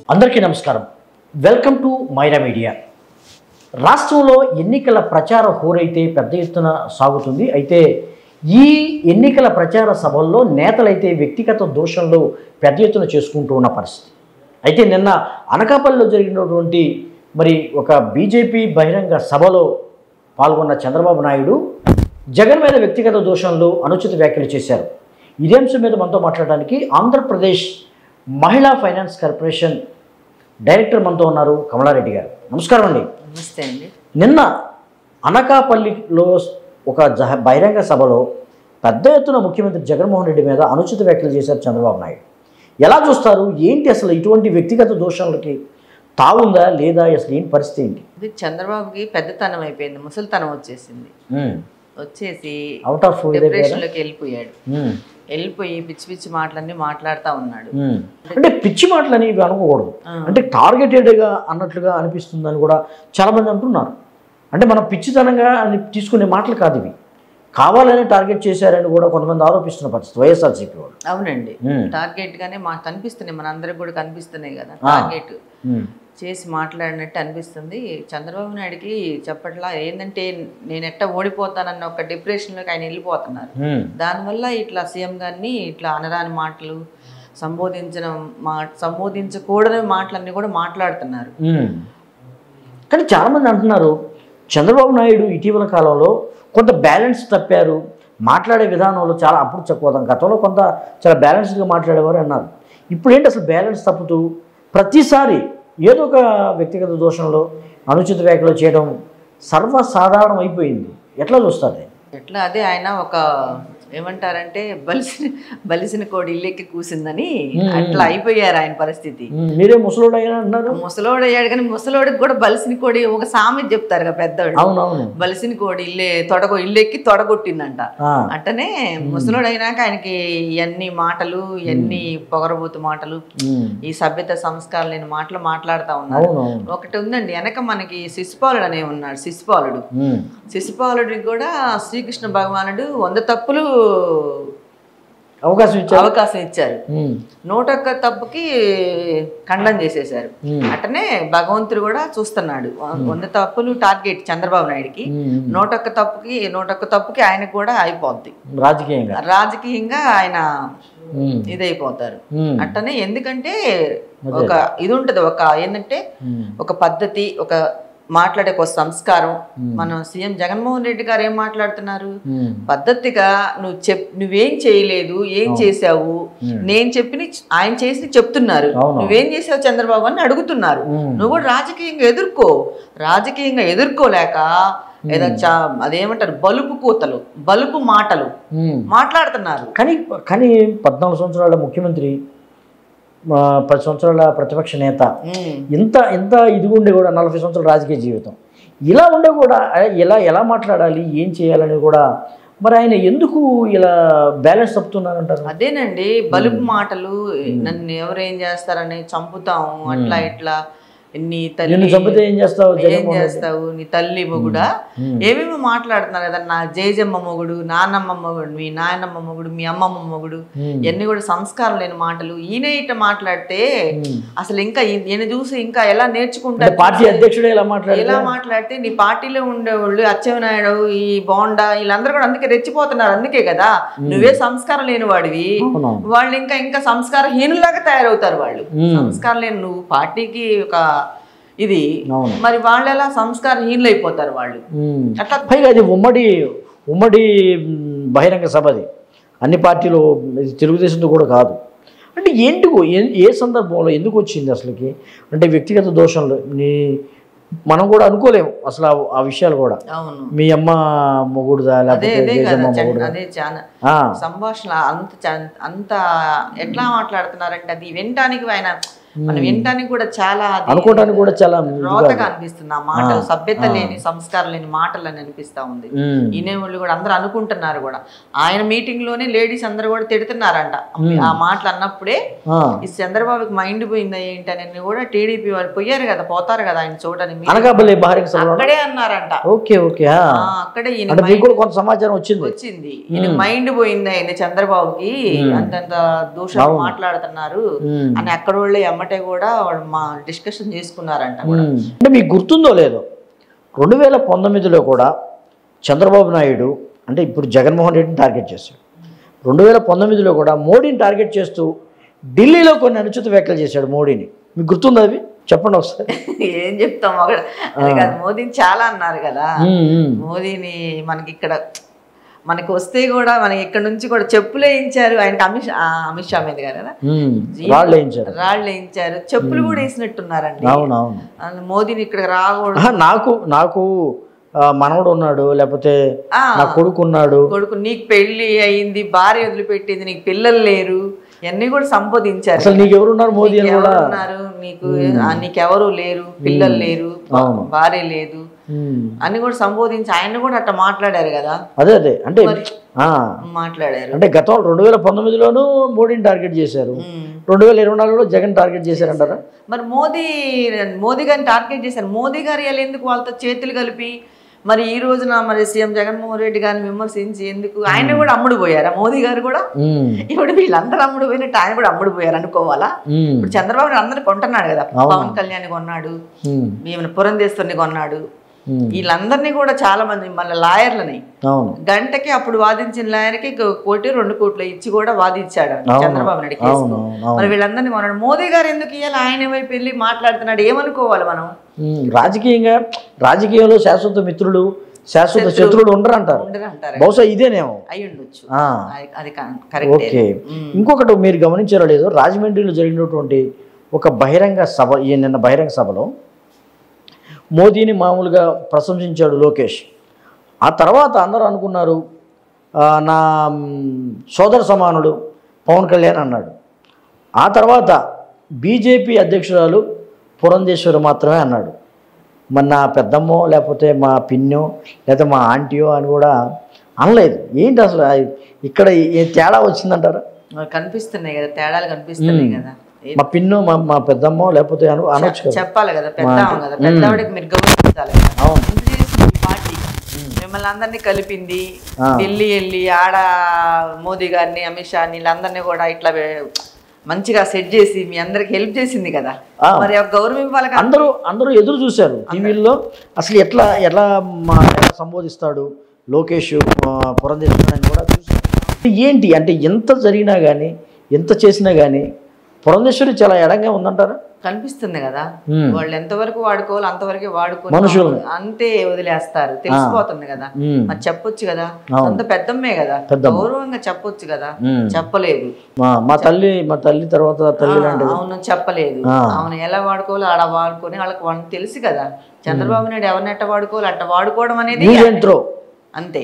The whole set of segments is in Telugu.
అందరికీ నమస్కారం. Welcome to Myra Media. రాష్ట్రంలో ఎన్నికల ప్రచార హోరైతే పెద్ద ఎత్తున సాగుతుంది. అయితే ఈ ఎన్నికల ప్రచార సభల్లో నేతలైతే వ్యక్తిగత దోషంలో పెద్ద ఎత్తున చేసుకుంటూ ఉన్న పరిస్థితి. అయితే నిన్న అనకాపల్లిలో జరిగినటువంటి ఒక బీజేపీ బహిరంగ సభలో పాల్గొన్న చంద్రబాబు నాయుడు జగన్ మీద వ్యక్తిగత దోషంలో అనుచిత వ్యాఖ్యలు చేశారు. ఇదే అంశం మీద మనతో మాట్లాడడానికి ఆంధ్రప్రదేశ్ మహిళా ఫైనాన్స్ కార్పొరేషన్ డైరెక్టర్ మనతో ఉన్నారు కమలారెడ్డి గారు. నమస్కారం అండి. నమస్తే అండి. నిన్న అనకాపల్లిలో ఒక బహిరంగ సభలో పెద్ద ఎత్తున ముఖ్యమంత్రి జగన్మోహన్ రెడ్డి మీద అనుచిత వ్యాఖ్యలు చేశారు చంద్రబాబు నాయుడు. ఎలా చూస్తారు? ఏంటి అసలు ఇటువంటి వ్యక్తిగత దోషాలకి తావుందా లేదా? అసలు ఏంటి పరిస్థితి ఏంటి? ఇది చంద్రబాబుకి పెద్దతనం అయిపోయింది, ముసలితనం వచ్చేసింది. వచ్చేసి అవుట్ ఆఫ్ డిప్రెషన్లోకి వెళ్ళిపోయి పిచ్చి పిచ్చి మాటలన్నీ మాట్లాడుతూ ఉన్నాడు. అంటే పిచ్చి మాటలని ఇవి అనుకోకూడదు, అంటే టార్గెటెడ్గా అన్నట్లుగా అనిపిస్తుందని కూడా చాలామంది అంటున్నారు. అంటే మనం పిచ్చితనంగా తీసుకునే మాటలు కాదు ఇవి, కావాలని టార్గెట్ చేశారని కూడా కొంతమంది ఆరోపిస్తున్న పరిస్థితి వైఎస్ఆర్సీపీ వాళ్ళు. అవునండి, టార్గెట్ గానే మాకు కనిపిస్తున్నాయి, మన అందరికి కూడా కనిపిస్తున్నాయి కదా, టార్గెట్ చేసి మాట్లాడినట్టు అనిపిస్తుంది. చంద్రబాబు నాయుడికి చెప్పట్లా ఏంటంటే నేను ఎట్టా ఓడిపోతానన్న ఒక డిప్రెషన్లోకి ఆయన వెళ్ళిపోతున్నారు. దానివల్ల ఇట్లా సీఎం గారిని ఇట్లా అనరాని మాటలు, సంబోధించకూడని మాటలన్నీ కూడా మాట్లాడుతున్నారు. కానీ చాలామంది అంటున్నారు చంద్రబాబు నాయుడు ఇటీవల కాలంలో కొంత బ్యాలెన్స్ తప్పారు, మాట్లాడే విధానంలో చాలా అప్పుడు చెప్పుకోదాం, గతంలో కొంత చాలా బ్యాలెన్స్డ్గా మాట్లాడేవారు అన్నారు. ఇప్పుడు ఏంటి అసలు బ్యాలెన్స్ తప్పుతూ ప్రతిసారి ఏదో ఒక వ్యక్తిగత దోషంలో అనుచిత వ్యాఖ్యలు చేయడం సర్వసాధారణం అయిపోయింది. ఎట్లా చూస్తారు? ఎట్లా అదే ఆయన ఒక ఏమంటారంటే బలిసిన కోడి ఇల్లెక్కి కూసిందని అట్లా అయిపోయారు ఆయన పరిస్థితి. మీరే ముసలోడు అయ్యా అంటున్నారు. ముసలోడు అయ్యాడు కానీ ముసలోడికి కూడా బలిసిన కోడి ఒక సామెత చెప్తారు కదా పెద్దవాడు, బలిసిన కోడి ఇల్లెక్కి తొడగొట్టిందంట. అట్టనే ముసలోడు అయినాక ఆయనకి ఎన్ని మాటలు, ఎన్ని పొగరబోతు మాటలు, ఈ సభ్యత సంస్కారం లేని మాటలు మాట్లాడుతూ ఉన్నారు. ఒకటి ఉందండి, వెనక మనకి శిశుపాలుడు అనే ఉన్నాడు. శిశుపాలుడికి కూడా శ్రీకృష్ణ భగవానుడు 100 తప్పులు అవకాశం ఇచ్చారు. 101 తప్పుకి ఖండం చేసేశారు. అట్టనే భగవంతుడు కూడా చూస్తున్నాడు. 100 తప్పులు టార్గెట్ చంద్రబాబు నాయుడికి, 101 తప్పుకి ఆయనకు కూడా అయిపోద్ది. రాజకీయంగా ఆయన ఇదైపోతారు. అట్టనే ఎందుకంటే ఒక ఇది ఉంటది, ఒక ఏంటంటే ఒక పద్ధతి, ఒక మాట్లాడే ఒక సంస్కారం. మనం సీఎం జగన్మోహన్ రెడ్డి గారు ఏం మాట్లాడుతున్నారు, పద్ధతిగా నువ్వేం చేయలేదు, ఏం చేసావు, నేను ఆయన చేసి చెప్తున్నారు, నువ్వేం చేసావు చంద్రబాబు అని అడుగుతున్నారు. నువ్వు కూడా రాజకీయంగా ఎదుర్కోలేక ఏదో అదేమంటారు బలుపు మాటలు మాట్లాడుతున్నారు. కానీ 14 సంవత్సరాల ముఖ్యమంత్రి, 10 సంవత్సరాల ప్రతిపక్ష నేత, ఇంత ఇదిగుండే కూడా 40 సంవత్సరాల రాజకీయ జీవితం, ఇలా ఉండే కూడా ఎలా మాట్లాడాలి, ఏం చేయాలని కూడా మరి ఆయన ఎందుకు ఇలా బ్యాలెన్స్ తప్పుతున్నారంటారు? అదేనండి, బలుపు మాటలు, నన్ను ఎవరేం చేస్తారని, చంపుతాము అట్లా ఇట్లా, నీ తల్లి ఏం చేస్తావు, నీ తల్లి మొగుడా, ఏమేమి మాట్లాడుతున్నారు కదా, నా జేజమ్మ మొగుడు, నాన్నమ్మ మొగుడు, మీ నాయనమ్మ మొగుడు, మీ అమ్మమ్మ మొగుడు, ఇవన్నీ కూడా సంస్కారం లేని మాటలు. ఈయన ఇట్లా మాట్లాడితే అసలు ఇంకా ఈయన చూసి ఇంకా ఎలా నేర్చుకుంటారు? పార్టీ అధ్యక్షుడు ఎలా మాట్లాడితే నీ పార్టీలో ఉండేవాళ్ళు అచ్చెన్నాయుడు, ఈ బోండా, వీళ్ళందరూ కూడా అందుకే రెచ్చిపోతున్నారు. అందుకే కదా నువ్వే సంస్కారం లేని వాడివి, వాళ్ళు ఇంకా సంస్కార హీనులాగా తయారవుతారు. వాళ్ళు సంస్కారం లేని నువ్వు పార్టీకి ఒక ఇది, మరి వాళ్ళు ఎలా సంస్కారహీనులు అయిపోతారు వాళ్ళు. అట్లా పైగా అది ఉమ్మడి బహిరంగ సభ, అది అన్ని పార్టీలు, తెలుగుదేశంతో కూడా కాదు. అంటే ఏ సందర్భంలో ఎందుకు వచ్చింది అసలుకి? అంటే వ్యక్తిగత దోషంలో మనం కూడా అనుకోలేము అసలు ఆ విషయాలు కూడా. మీ అమ్మ మొగుడుదా, అదే చాలా సంభాషణ అంత ఎట్లా మాట్లాడుతున్నారంటే అది వినటానికి ఆయన మనం వినటానికి కూడా చాలా అనుకోవడానికి కూడా చాలా రోతగా అనిపిస్తుంది. ఆ మాటలు సభ్యత లేని, సంస్కారం లేని మాటలు అని అనిపిస్తా ఉంది. ఈయనోళ్ళు కూడా అందరూ అనుకుంటున్నారు కూడా. ఆయన మీటింగ్ లోనే లేడీస్ అందరూ కూడా తిడుతున్నారంట. ఆ మాటలు అన్నప్పుడే ఈ చంద్రబాబుకి మైండ్ పోయిందా ఏంటని కూడా టీడీపీ వాళ్ళు పోయారు కదా, పోతారు కదా ఆయన చూడని, అక్కడే అన్నారంట. అక్కడే సమాచారం వచ్చింది ఈయన మైండ్ పోయిందా ఆయన చంద్రబాబుకి, అంతంత దూషణ మాట్లాడుతున్నారు అని అక్కడ వాళ్ళే ఎమ్మటే కూడా వాళ్ళు మా డిస్కషన్ చేసుకున్నారంట కూడా. అంటే మీకు గుర్తుందో లేదో 2019లో కూడా చంద్రబాబు నాయుడు అంటే ఇప్పుడు జగన్మోహన్ రెడ్డిని టార్గెట్ చేశాడు. 2019లో కూడా మోడీని టార్గెట్ చేస్తూ ఢిల్లీలో కొన్ని అనుచిత వ్యాఖ్యలు చేశాడు మోడీని. మీకు గుర్తుందా అవి? చెప్పండి ఒకసారి. ఏం చెప్తాం అక్కడ, అది కాదు మోదీని చాలా అన్నారు కదా. మోదీని మనకి ఇక్కడ మనకి వస్తే కూడా మనకి ఇక్కడ నుంచి కూడా చెప్పులు వేయించారు ఆయనకి. అమిత్ షా మీద కదా రాళ్ళు వేయించారు, చెప్పులు కూడా వేసినట్టున్నారండి. మోదీని ఇక్కడ రాకూడదు. నాకు మనవడు ఉన్నాడు, లేకపోతే నా కొడుకు ఉన్నాడు, నీకు పెళ్లి అయింది, భార్య వదిలిపెట్టింది, నీకు పిల్లలు లేరు, ఇవన్నీ కూడా సంబోధించారు. అసలు నీకు ఎవరున్నారు మోదీ ఉన్నారు, నీకెవరు లేరు, పిల్లలు లేరు, భార్య లేదు అని కూడా సంబోధించి ఆయన కూడా అట్లా మాట్లాడారు కదా. అదే అంటే మాట్లాడారు. అంటే గతం 2019లోనూ మోడీని టార్గెట్ చేశారు, 2024లో జగన్ టార్గెట్ చేశారంటారా? మరి మోదీ గారిని టార్గెట్ చేశారు. మోదీ గారు ఇలా ఎందుకు వాళ్ళతో చేతులు కలిపి మరి ఈ రోజున మరి సీఎం జగన్మోహన్ రెడ్డి గారిని విమర్శించి ఎందుకు? ఆయన కూడా అమ్ముడు పోయారా మోదీ గారు కూడా? ఇప్పుడు వీళ్ళందరూ అమ్ముడు పోయినట్టు ఆయన కూడా అమ్ముడు పోయారు అనుకోవాలా? ఇప్పుడు చంద్రబాబు నాయుడు అందరిని కొంటున్నాడు కదా, పవన్ కళ్యాణ్ కొన్నాడు, మేము పురంధేశ్వరిని కొన్నాడు, వీళ్ళందరినీ కూడా చాలా మంది మళ్ళీ లాయర్లని గంటకి అప్పుడు వాదించిన లాయర్కి 1 కోటి 2 కోట్లు ఇచ్చి కూడా వాదించాడు చంద్రబాబు నాయుడు కేసులో. మరి వీళ్ళందరినీ కొన్నాడు. మోదీ గారు ఎందుకు ఇవ్వాలి? ఆయన వైపు వెళ్ళి మాట్లాడుతున్నాడు, ఏమనుకోవాలి మనం? రాజకీయంలో శాశ్వత మిత్రులు శాశ్వత శత్రువులు ఉండరంటారు. బహుశా ఇదేనేమో అయి ఉండొచ్చు. ఓకే. ఇంకొకటి మీరు గమనించారో లేదో, రాజమండ్రిలో జరిగినటువంటి ఒక బహిరంగ సభ, నిన్న బహిరంగ సభలో మోదీని మామూలుగా ప్రశంసించాడు లోకేష్. ఆ తర్వాత అందరూ అనుకున్నారు నా సోదర సమానుడు పవన్ కళ్యాణ్ అన్నాడు. ఆ తర్వాత బీజేపీ అధ్యక్షురాలు పురంధేశ్వరి మాత్రమే అన్నాడు. మరి నా పెద్దమ్మో లేకపోతే మా పిన్నో లేకపోతే మా ఆంటీయో అని కూడా అనలేదు. ఏంటి అసలు ఇక్కడ తేడా వచ్చిందంటారా? కనిపిస్తున్నాయి కదా, తేడాలు కనిపిస్తున్నాయి కదా. మా పిన్నో మా పెద్దమ్మో లేకపోతే అనొచ్చు కదా, చెప్పాలి కదా, పెద్దమ్మ కదా, పెద్దవాడికి మీరు గౌరవించాలి. పార్టీ మిమ్మల్ని అందరినీ కలిపింది, ఢిల్లీ వెళ్ళి ఆడ మోదీ గారిని అమిత్ షాని వీళ్ళందరినీ కూడా ఇట్లా మంచిగా సెట్ చేసి మీ అందరికి హెల్ప్ చేసింది కదా, మరి గౌరవం ఇవ్వాలి. అందరూ ఎదురు చూశారు టీవీల్లో, అసలు ఎట్లా సంబోధిస్తాడు లోకేష్ పురంధేశ్వరి అని కూడా చూశారు. ఏంటి అంటే ఎంత జరిగినా కానీ ఎంత చేసినా కానీ పురంధేశ్వరి చాలా ఎడంగా ఉందంటారా? కనిపిస్తుంది కదా, వాళ్ళు ఎంతవరకు వాడుకోవాలి అంతవరకే వాడుకోవాలి, అంతే వదిలేస్తారు, తెలిసిపోతుంది కదా. మరి చెప్పొచ్చు కదా, సొంత పెద్దమ్మే కదా, గౌరవంగా చెప్పొచ్చు కదా, చెప్పలేదు. మా తల్లి తర్వాత తల్లి, అవును చెప్పలేదు. అవును ఎలా వాడుకోవాలో ఆడ వాడుకొని వాళ్ళకి తెలుసు కదా. చంద్రబాబు నాయుడు ఎవరిని ఎట్ట వాడుకోవాలి అట్ట వాడుకోవడం అనేది అంతే,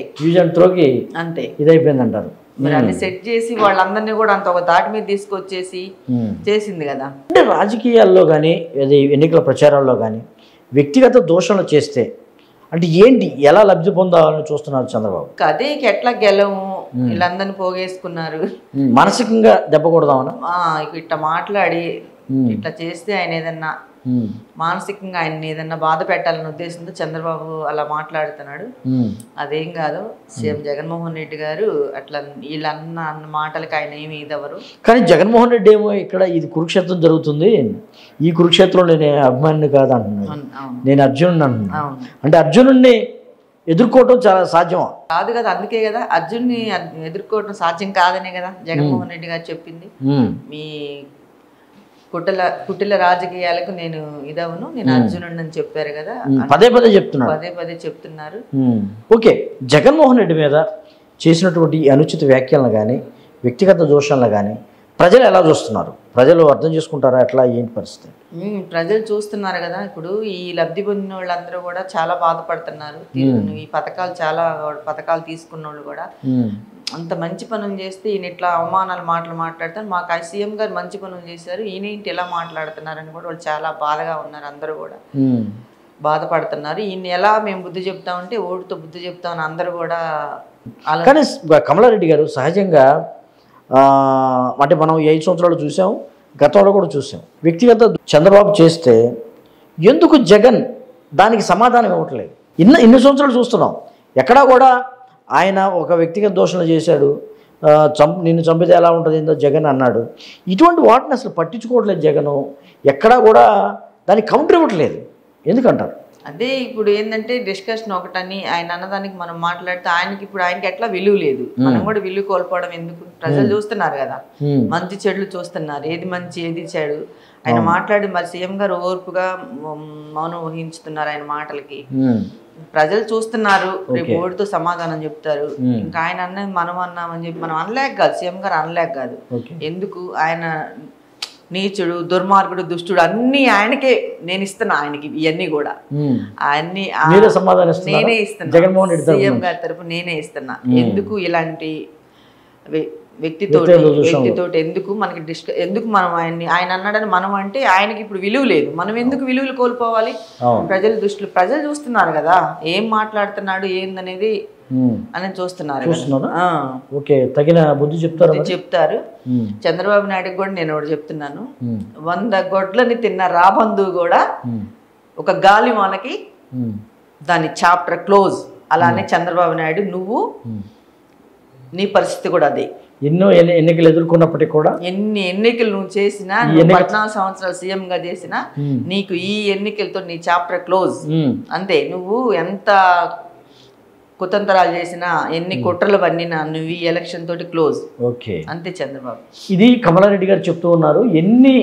అంతే ఇదైపోయింది అంటారు. మరి అన్ని సెట్ చేసి వాళ్ళందరినీ కూడా అంత ఒక దాటి మీద తీసుకొచ్చేసి చేసింది కదా. అంటే రాజకీయాల్లో కానీ ఎన్నికల ప్రచారాల్లో కానీ వ్యక్తిగత దోషణలు చేస్తే అంటే ఏంటి, ఎలా లబ్ధి పొందాలని చూస్తున్నారు చంద్రబాబు? అదేకి ఎట్లా గెలవు, వీళ్ళందరినీ పోగేసుకున్నారు, మానసికంగా దెబ్బ కొడదామనా? ఇట్లా మాట్లాడి ఇట్లా చేస్తే ఆయన ఏదన్నా మానసికంగా ఆయన ఏదన్నా బాధ పెట్టాలనే ఉద్దేశంతో చంద్రబాబు అలా మాట్లాడుతున్నాడు. అదేం కాదు, సీఎం జగన్మోహన్ రెడ్డి గారు అట్లా వీళ్ళన్న మాటలకి ఆయన ఏమి ఇదవరు. కానీ జగన్మోహన్ రెడ్డి ఏమో ఇక్కడ ఇది కురుక్షేత్రం జరుగుతుంది, ఈ కురుక్షేత్రంలో నేను అభిమానిని కాదు అంటున్నాడు, నేను అర్జునుడిని అంటున్నాను. అంటే అర్జునుడిని ఎదుర్కోవటం చాలా సాధ్యమా? కాదు కదా, అందుకే కదా అర్జున్ని ఎదుర్కోవటం సాధ్యం కాదనే కదా జగన్మోహన్ రెడ్డి గారు చెప్పింది. మీ కుటిల రాజకీయాలకు నేను ఇదవును, నేను అర్జునుడిని అని చెప్పారు కదా, పదే పదే చెప్తున్నారు. ఓకే, జగన్మోహన్ రెడ్డి మీద చేసినటువంటి అనుచిత వ్యాఖ్యలను కానీ వ్యక్తిగత దోషాలను కానీ ప్రజలు ఎలా చూస్తున్నారు? ప్రజలు అర్థం చేసుకుంటారా? ఎట్లా ఏంటి పరిస్థితి? ప్రజలు చూస్తున్నారు కదా. ఇప్పుడు ఈ లబ్ధి పొందిన వాళ్ళందరూ కూడా చాలా బాధపడుతున్నారు. ఈ పథకాలు తీసుకున్న వాళ్ళు కూడా అంత మంచి పనులు చేస్తే ఈయన ఇట్లా అవమానాలు మాటలు మాట్లాడతారు. మాకు సీఎం గారు మంచి పనులు చేశారు, ఈయన ఇంటి ఎలా మాట్లాడుతున్నారని కూడా వాళ్ళు చాలా బాధగా ఉన్నారు. అందరూ కూడా బాధపడుతున్నారు. ఈయన ఎలా మేము బుద్ధి చెప్తామంటే ఓటుతో బుద్ధి చెప్తామని అందరూ కూడా. కానీ కమలారెడ్డి గారు సహజంగా అంటే మనం 5 సంవత్సరాలు చూసాం, గతంలో కూడా చూసాం. వ్యక్తిగత చంద్రబాబు చేస్తే ఎందుకు జగన్ దానికి సమాధానం ఇవ్వట్లేదు? ఇన్ని సంవత్సరాలు చూస్తున్నాం, ఎక్కడా కూడా ఆయన ఒక వ్యక్తిగత దోషణ చేశాడు, నిన్ను చంపితే ఎలా ఉంటుంది ఏందో జగన్ అన్నాడు. ఇటువంటి వాటిని అసలు పట్టించుకోవట్లేదు జగన్, ఎక్కడా కూడా దానికి కౌంటర్ ఇవ్వట్లేదు. ఎందుకంటారు? అదే ఇప్పుడు ఏంటంటే డిస్కషన్ ఒకటని ఆయన అన్నదానికి మనం మాట్లాడితే ఆయనకి ఎట్లా విలువ లేదు. మనం కూడా విలువ కోల్పోవడం ఎందుకు? ప్రజలు చూస్తున్నారు కదా, మంచి చెడులు చూస్తున్నారు, ఏది మంచి ఏది చెడు. ఆయన మాట్లాడి మరి సీఎం గారు ఓర్పుగా మౌనం వహించుతున్నారు ఆయన మాటలకి. ప్రజలు చూస్తున్నారు, రేపు ఓడితో సమాధానం చెప్తారు. ఇంకా ఆయన అన్నది మనం అన్నామని చెప్పి మనం అనలేక కాదు, సీఎం గారు అనలేక కాదు. ఎందుకు ఆయన నీచుడు, దుర్మార్గుడు, దుష్టుడు అన్ని ఆయనకే నేను ఇస్తున్నా. ఆయనకి ఇవన్నీ కూడా అన్ని నేనే ఇస్తున్నా, సీఎం గారి తరఫు నేనే ఇస్తున్నా. ఎందుకు ఇలాంటి వ్యక్తితోటి ఎందుకు మనకి ఎందుకు మనం ఆయన అన్నాడని మనం అంటే ఆయనకి ఇప్పుడు విలువ లేదు. మనం ఎందుకు విలువలు కోల్పోవాలి? ప్రజల దృష్టిలో ప్రజలు చూస్తున్నారు కదా, ఏం మాట్లాడుతున్నాడు ఏందనేది అని చూస్తున్నారు. ఓకే, తగిన బుద్ధి చెప్తారు. చంద్రబాబు నాయుడుకి కూడా నేను ఒకటి చెప్తున్నాను, 100 గొడ్లని తిన్న రాబంధు కూడా ఒక గాలి మనకి దాని చాప్టర్ క్లోజ్. అలానే చంద్రబాబు నాయుడు నువ్వు నీ పరిస్థితి కూడా అదే. ఎన్నో ఎన్నికలు ఎదుర్కొన్నప్పటికీ కూడా, ఎన్ని ఎన్నికలు నువ్వు చేసినా, 14 సంవత్సరాలు సీఎం గా చేసినా నీకు ఈ ఎన్నికలతో నీ చాప్టర్ క్లోజ్ అంతే. నువ్వు ఎంత కుతంత్రాలు చేసినా, ఎన్ని కుట్రలు పన్నినా నువ్వు ఈ ఎలక్షన్ తోటి క్లోజ్. ఓకే, అంతే చంద్రబాబు. ఇది కమలారెడ్డి గారు చెప్తూ ఉన్నారు. ఎన్ని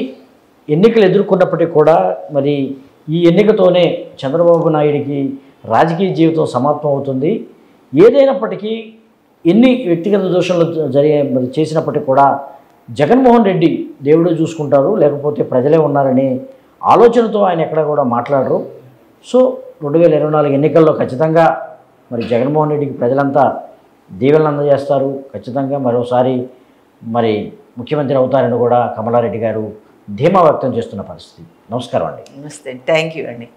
ఎన్నికలు ఎదుర్కొన్నప్పటికీ కూడా మరి ఈ ఎన్నికతోనే చంద్రబాబు నాయుడికి రాజకీయ జీవితం సమాప్తం అవుతుంది. ఏదైనప్పటికీ ఎన్ని వ్యక్తిగత దోషాలు చేసినప్పటికీ కూడా జగన్మోహన్ రెడ్డి దేవుడు చూసుకుంటారు, లేకపోతే ప్రజలే ఉన్నారనే ఆలోచనతో ఆయన ఎక్కడ కూడా మాట్లాడరు. సో 2024 ఎన్నికల్లో ఖచ్చితంగా మరి జగన్మోహన్ రెడ్డికి ప్రజలంతా దీవెనలు అందజేస్తారు. ఖచ్చితంగా మరోసారి మరి ముఖ్యమంత్రి అవుతారని కూడా కమలారెడ్డి గారు ధీమా వ్యక్తం చేస్తున్న పరిస్థితి. నమస్కారం అండి. నమస్తే, థ్యాంక్ యూ అండి.